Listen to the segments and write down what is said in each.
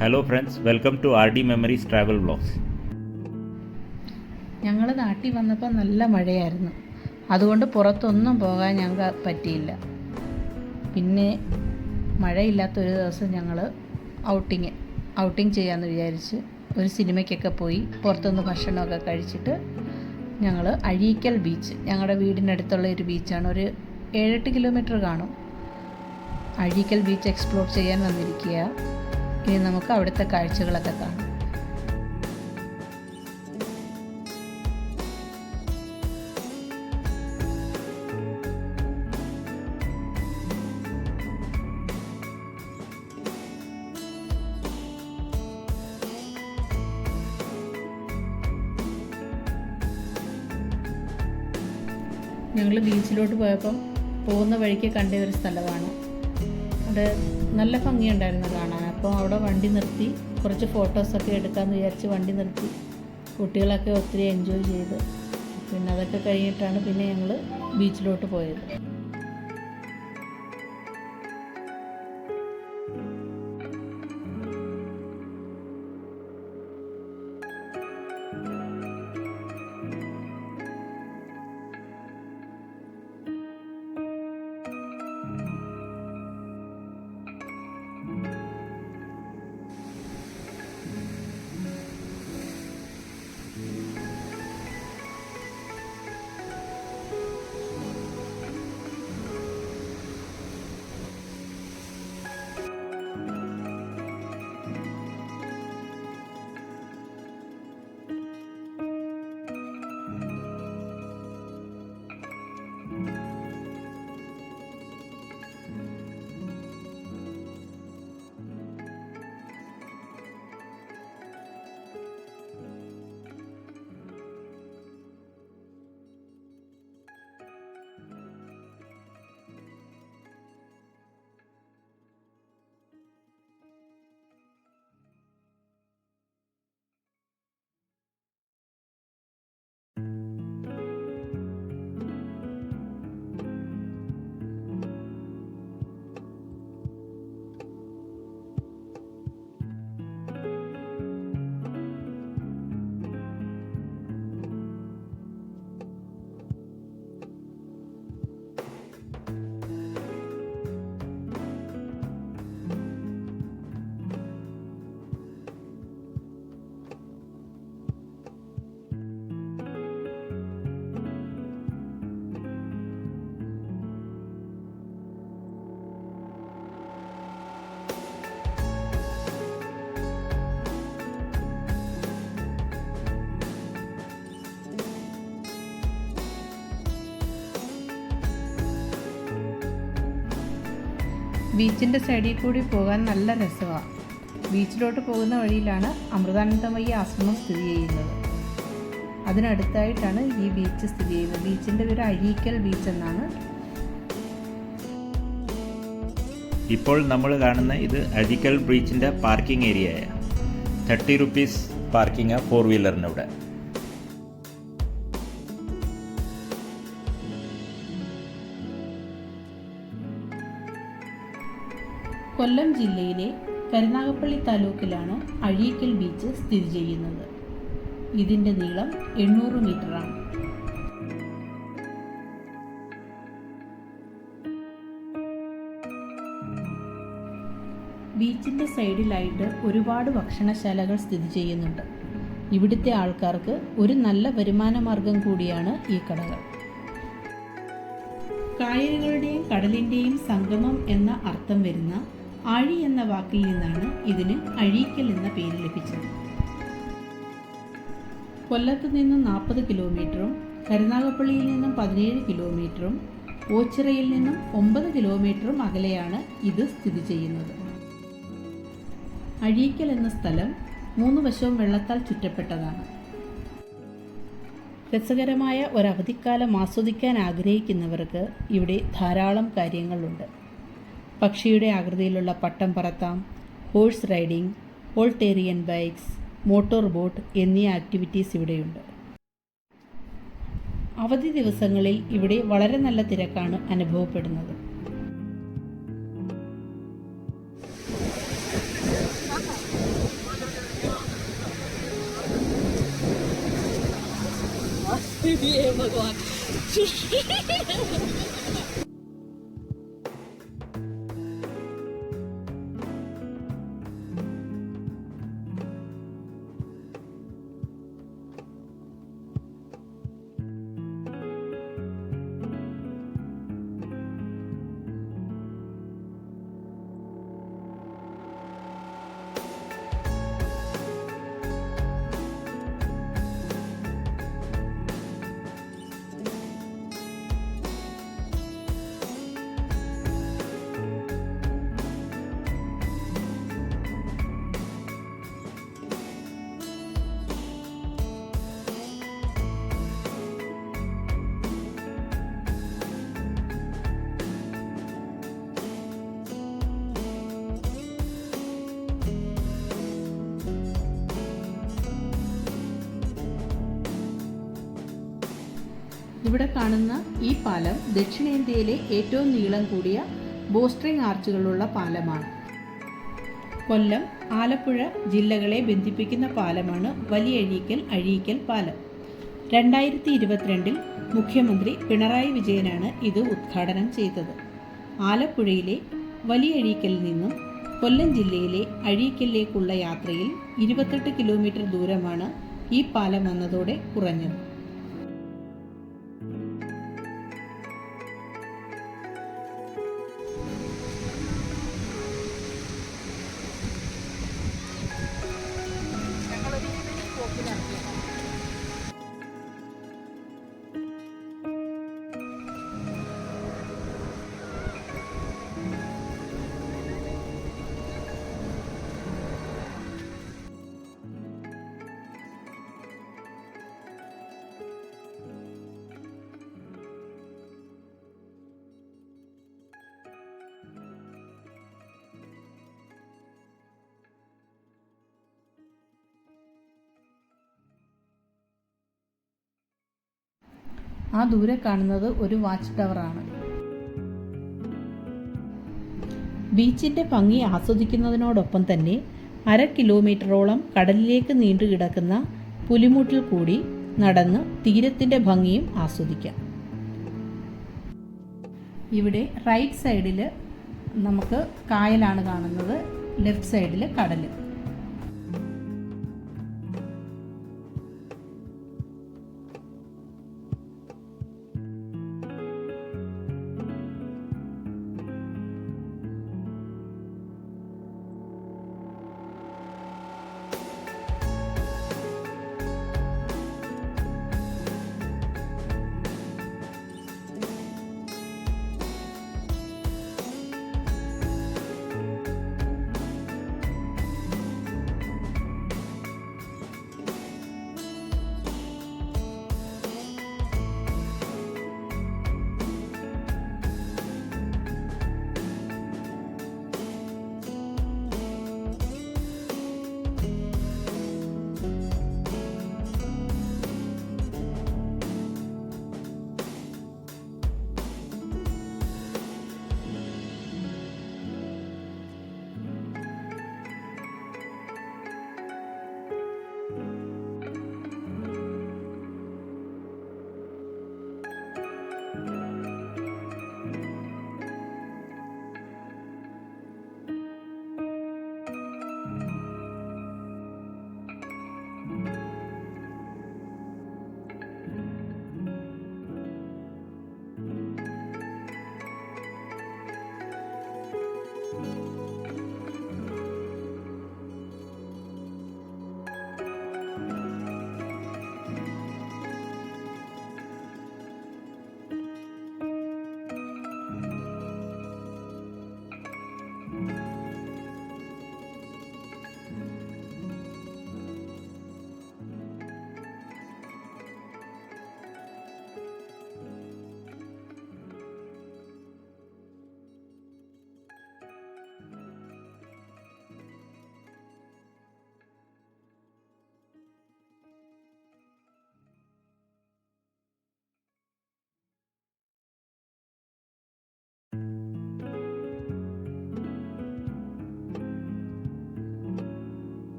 Hello friends, welcome to RD memories travel vlogs. ഞങ്ങൾ നാട്ടിൽ വന്നപ്പോൾ നല്ല മഴയായിരുന്നു. അതുകൊണ്ട് പുറത്തൊന്നും പോകാൻ ഞങ്ങൾക്ക് പറ്റിയില്ല. പിന്നെ മഴയില്ലാത്തൊരു ദിവസം ഞങ്ങൾ ഔട്ടിങ് ചെയ്യാമെന്ന് വിചാരിച്ച് ഒരു സിനിമയ്ക്കൊക്കെ പോയി പുറത്തുനിന്ന് ഭക്ഷണമൊക്കെ കഴിച്ചിട്ട് ഞങ്ങൾ അഴീക്കൽ ബീച്ച്, ഞങ്ങളുടെ വീടിനടുത്തുള്ള ഒരു ബീച്ചാണ്, ഒരു 7-8 കിലോമീറ്റർ കാണും. അഴീക്കൽ ബീച്ച് എക്സ്പ്ലോർ ചെയ്യാൻ വന്നിരിക്കുക. ഇനി നമുക്ക് അവിടുത്തെ കാഴ്ചകളൊക്കെ കാണാം. ഞങ്ങൾ ബീച്ചിലോട്ട് പോയപ്പം പോകുന്ന വഴിക്ക് കണ്ട ഒരു സ്ഥലമാണ്. അവിടെ നല്ല ഭംഗിയുണ്ടായിരുന്നു കാണാൻ. അപ്പോൾ അവിടെ വണ്ടി നിർത്തി കുറച്ച് ഫോട്ടോസൊക്കെ എടുക്കാമെന്ന് വിചാരിച്ച് വണ്ടി നിർത്തി. കുട്ടികളൊക്കെ ഒത്തിരി എൻജോയ് ചെയ്ത് പിന്നെ അതൊക്കെ കഴിഞ്ഞിട്ടാണ് പിന്നെ ഞങ്ങൾ ബീച്ചിലോട്ട് പോയത്. ബീച്ചിൻ്റെ സൈഡിൽ കൂടി പോകാൻ നല്ല രസമാണ്. ബീച്ചിലോട്ട് പോകുന്ന വഴിയിലാണ് അമൃതാനന്ദമയി ആശ്രമം സ്ഥിതി ചെയ്യുന്നത്. അതിനടുത്തായിട്ടാണ് ഈ ബീച്ച് സ്ഥിതി ചെയ്യുന്നത്. ബീച്ചിൻ്റെ പേര് അഴീക്കൽ ബീച്ച് എന്നാണ്. ഇപ്പോൾ നമ്മൾ കാണുന്ന ഇത് അഴീക്കൽ ബീച്ചിൻ്റെ പാർക്കിംഗ് ഏരിയയാണ്. 30 റുപ്പീസ് പാർക്കിംഗ് 4 വീലറിന് ഇവിടെ. കൊല്ലം ജില്ലയിലെ കരുനാഗപ്പള്ളി താലൂക്കിലാണ് അഴീക്കൽ ബീച്ച് സ്ഥിതി ചെയ്യുന്നത്. ഇതിൻ്റെ നീളം 800 മീറ്ററാണ്. ബീച്ചിൻ്റെ സൈഡിലായിട്ട് ഒരുപാട് ഭക്ഷണശാലകൾ സ്ഥിതി ചെയ്യുന്നുണ്ട്. ഇവിടുത്തെ ആൾക്കാർക്ക് ഒരു നല്ല വരുമാന മാർഗം കൂടിയാണ് ഈ കടകൾ. കായലുകളുടെയും കടലിൻ്റെയും സംഗമം എന്ന അർത്ഥം വരുന്ന ആഴി എന്ന വാക്കിൽ നിന്നാണ് ഇതിന് അഴീക്കൽ എന്ന പേര് ലഭിച്ചത്. കൊല്ലത്ത് നിന്നും 40 കിലോമീറ്ററും കരുനാഗപ്പള്ളിയിൽ നിന്നും 17 കിലോമീറ്ററും ഓച്ചിറയിൽ നിന്നും 9 കിലോമീറ്ററും അകലെയാണ് ഇത് സ്ഥിതി ചെയ്യുന്നത്. അഴീക്കൽ എന്ന സ്ഥലം 3 വശവും വെള്ളത്താൽ ചുറ്റപ്പെട്ടതാണ്. രസകരമായ ഒരവധിക്കാലം ആസ്വദിക്കാൻ ആഗ്രഹിക്കുന്നവർക്ക് ഇവിടെ ധാരാളം കാര്യങ്ങളുണ്ട്. പക്ഷിയുടെ ആകൃതിയിലുള്ള പട്ടം പറത്താം, ഹോഴ്സ് റൈഡിംഗ്, വോൾട്ടേറിയൻ ബൈക്സ്, മോട്ടോർ ബോട്ട് എന്നീ ആക്ടിവിറ്റീസ് ഇവിടെയുണ്ട്. അവധി ദിവസങ്ങളിൽ ഇവിടെ വളരെ നല്ല തിരക്കാണ് അനുഭവപ്പെടുന്നത്. हे भगवान. ഇവിടെ കാണുന്ന ഈ പാലം ദക്ഷിണേന്ത്യയിലെ ഏറ്റവും നീളം കൂടിയ ബോസ്ട്രിംഗ് ആർച്ചുകളുള്ള പാലമാണ്. കൊല്ലം, ആലപ്പുഴ ജില്ലകളെ ബന്ധിപ്പിക്കുന്ന പാലമാണ് വലിയഴീക്കൽ പാലം. 2022 മുഖ്യമന്ത്രി പിണറായി വിജയനാണ് ഇത് ഉദ്ഘാടനം ചെയ്തത്. ആലപ്പുഴയിലെ വലിയഴീക്കലിൽ നിന്നും കൊല്ലം ജില്ലയിലെ അഴീക്കലിലേക്കുള്ള യാത്രയിൽ 28 കിലോമീറ്റർ ദൂരമാണ് ഈ പാലം വന്നതോടെ കുറഞ്ഞത്. ആ ദൂരെ കാണുന്നത് ഒരു വാച്ച് ടവറാണ്. ബീച്ചിൻ്റെ ഭംഗി ആസ്വദിക്കുന്നതിനോടൊപ്പം തന്നെ 1/2 കിലോമീറ്ററോളം കടലിലേക്ക് നീണ്ടുകിടക്കുന്ന പുലിമുട്ടിൽ കൂടി നടന്ന് തീരത്തിൻ്റെ ഭംഗിയും ആസ്വദിക്കാം. ഇവിടെ റൈറ്റ് സൈഡിൽ നമുക്ക് കായലാണ് കാണുന്നത്, ലെഫ്റ്റ് സൈഡിൽ കടൽ.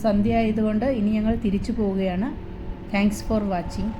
സന്ധ്യ ആയതുകൊണ്ട് ഇനി ഞങ്ങൾ തിരിച്ചു പോവുകയാണ്. Thanks for watching.